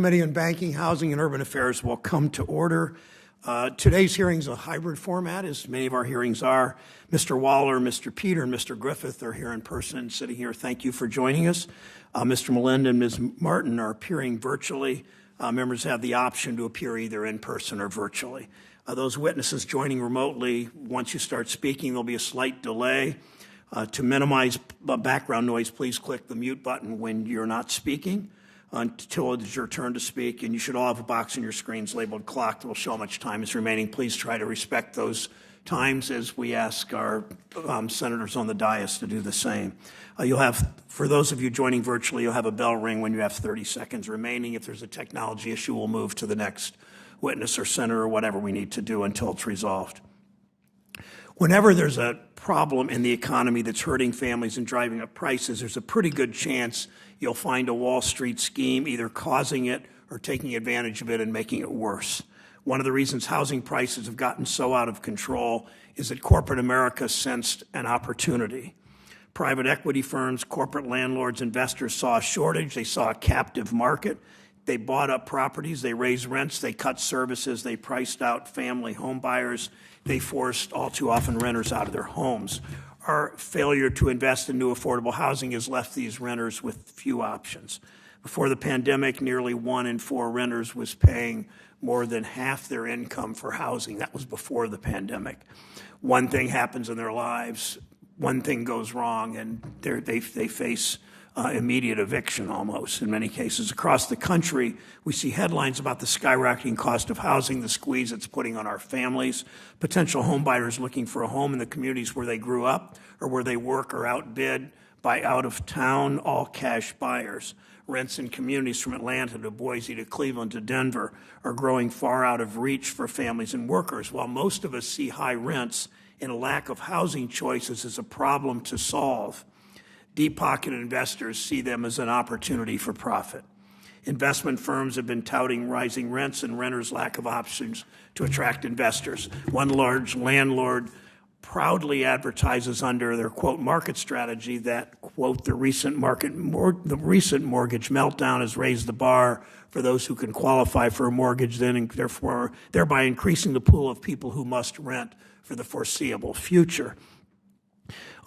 Committee on Banking, Housing, and Urban Affairs will come to order. Today's hearing is a hybrid format, as many of our hearings are. Mr. Waller, Mr. Peter, and Mr. Griffith are here in person, sitting here. Thank you for joining us. Mr. Melinda and Ms. Martin are appearing virtually. Members have the option to appear either in person or virtually. Those witnesses joining remotely, once you start speaking, there'll be a slight delay. To minimize background noise, please click the mute button when you're not speaking until it's your turn to speak, and you should all have a box on your screens labeled clock that will show how much time is remaining. Please try to respect those times as we ask our senators on the dais to do the same. You'll have, for those of you joining virtually, you'll have a bell ring when you have 30 seconds remaining. If there's a technology issue, we'll move to the next witness or senator or whatever we need to do until it's resolved. Whenever there's a problem in the economy that's hurting families and driving up prices, there's a pretty good chance you'll find a Wall Street scheme either causing it or taking advantage of it and making it worse. One of the reasons housing prices have gotten so out of control is that corporate America sensed an opportunity. Private equity firms, corporate landlords, investors saw a shortage. They saw a captive market. They bought up properties, they raised rents, they cut services, they priced out family home buyers, they forced all too often renters out of their homes. Our failure to invest in new affordable housing has left these renters with few options. Before the pandemic, nearly 1 in 4 renters was paying more than half their income for housing. That was before the pandemic. One thing happens in their lives, one thing goes wrong, and they face immediate eviction almost in many cases. Across the country, we see headlines about the skyrocketing cost of housing, the squeeze it's putting on our families, potential home buyers looking for a home in the communities where they grew up or where they work or outbid by out-of-town, all-cash buyers. Rents in communities from Atlanta to Boise to Cleveland to Denver are growing far out of reach for families and workers. While most of us see high rents and a lack of housing choices as a problem to solve, deep-pocketed investors see them as an opportunity for profit. Investment firms have been touting rising rents and renters' lack of options to attract investors. One large landlord proudly advertises under their, quote, market strategy that, quote, the recent mortgage meltdown has raised the bar for those who can qualify for a mortgage, then and therefore thereby increasing the pool of people who must rent for the foreseeable future.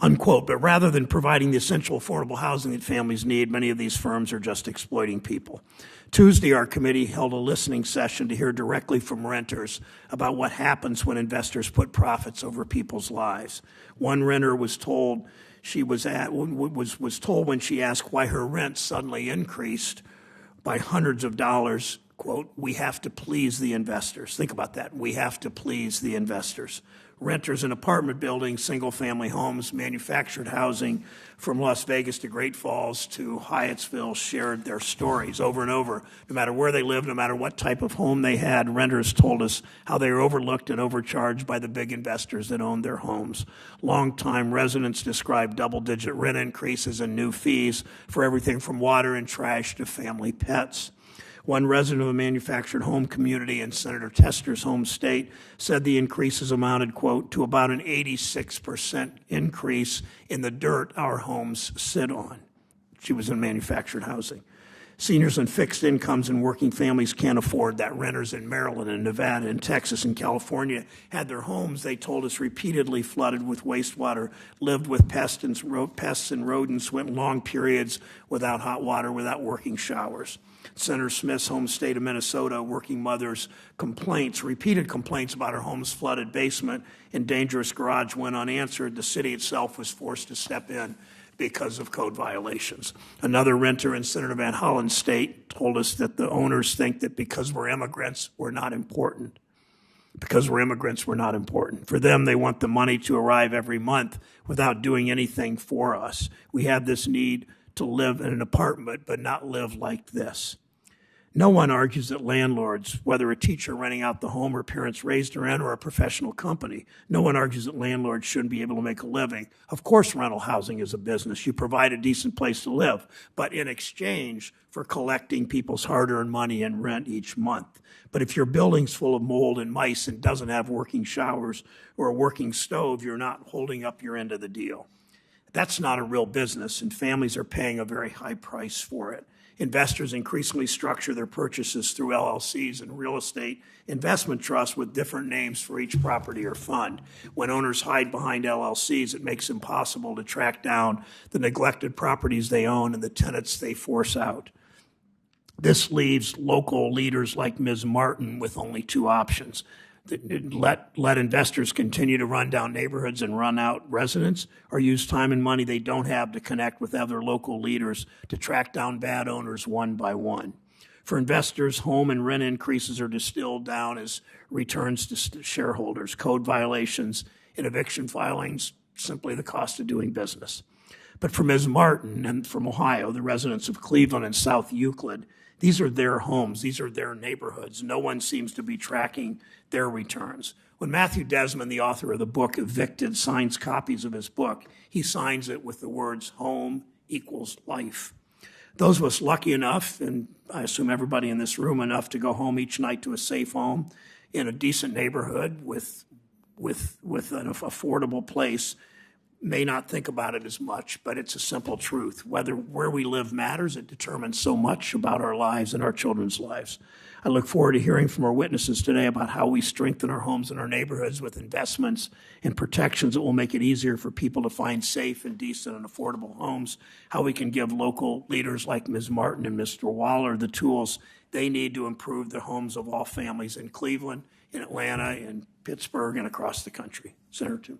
Unquote. But rather than providing the essential affordable housing that families need, many of these firms are just exploiting people. Tuesday, our committee held a listening session to hear directly from renters about what happens when investors put profits over people's lives. One renter was told when she asked why her rent suddenly increased by hundreds of dollars, quote, "We have to please the investors." Think about that. We have to please the investors. Renters in apartment buildings, single-family homes, manufactured housing from Las Vegas to Great Falls to Hyattsville shared their stories over and over. No matter where they lived, no matter what type of home they had, renters told us how they were overlooked and overcharged by the big investors that owned their homes. Longtime residents described double-digit rent increases and new fees for everything from water and trash to family pets. One resident of a manufactured home community in Senator Tester's home state said the increases amounted, quote, to about an 86% increase in the dirt our homes sit on. She was in manufactured housing. Seniors on fixed incomes and working families can't afford that. Renters in Maryland and Nevada and Texas and California had their homes, they told us, repeatedly flooded with wastewater, lived with pests and rodents, went long periods without hot water, without working showers. Senator Smith's home state of Minnesota, working mothers' repeated complaints about her home's flooded basement and dangerous garage went unanswered. The city itself was forced to step in because of code violations. Another renter in Senator Van Hollen's state told us that the owners think that because we're immigrants, we're not important. Because we're immigrants, we're not important. For them, they want the money to arrive every month without doing anything for us. We have this need to live in an apartment, but not live like this. No one argues that landlords, whether a teacher renting out the home her parents raised her in or a professional company, no one argues that landlords shouldn't be able to make a living. Of course, rental housing is a business. You provide a decent place to live, but in exchange for collecting people's hard-earned money and rent each month. But if your building's full of mold and mice and doesn't have working showers or a working stove, you're not holding up your end of the deal. That's not a real business, and families are paying a very high price for it. Investors increasingly structure their purchases through LLCs and real estate investment trusts with different names for each property or fund. When owners hide behind LLCs, it makes it impossible to track down the neglected properties they own and the tenants they force out. This leaves local leaders like Ms. Martin with only two options. Let investors continue to run down neighborhoods and run out residents, or use time and money they don't have to connect with other local leaders to track down bad owners one by one. For investors, home and rent increases are distilled down as returns to shareholders, code violations, and eviction filings, simply the cost of doing business. But for Ms. Martin and from Ohio, the residents of Cleveland and South Euclid, these are their homes. These are their neighborhoods. No one seems to be tracking their returns. When Matthew Desmond, the author of the book Evicted, signs copies of his book, he signs it with the words, home equals life. Those of us lucky enough, and I assume everybody in this room enough to go home each night to a safe home in a decent neighborhood with an affordable place, may not think about it as much, but it's a simple truth. Where we live matters. It determines so much about our lives and our children's lives. I look forward to hearing from our witnesses today about how we strengthen our homes and our neighborhoods with investments and protections that will make it easier for people to find safe and decent and affordable homes, how we can give local leaders like Ms. Martin and Mr. Waller the tools they need to improve the homes of all families in Cleveland, in Atlanta, in Pittsburgh, and across the country. Senator Toomey.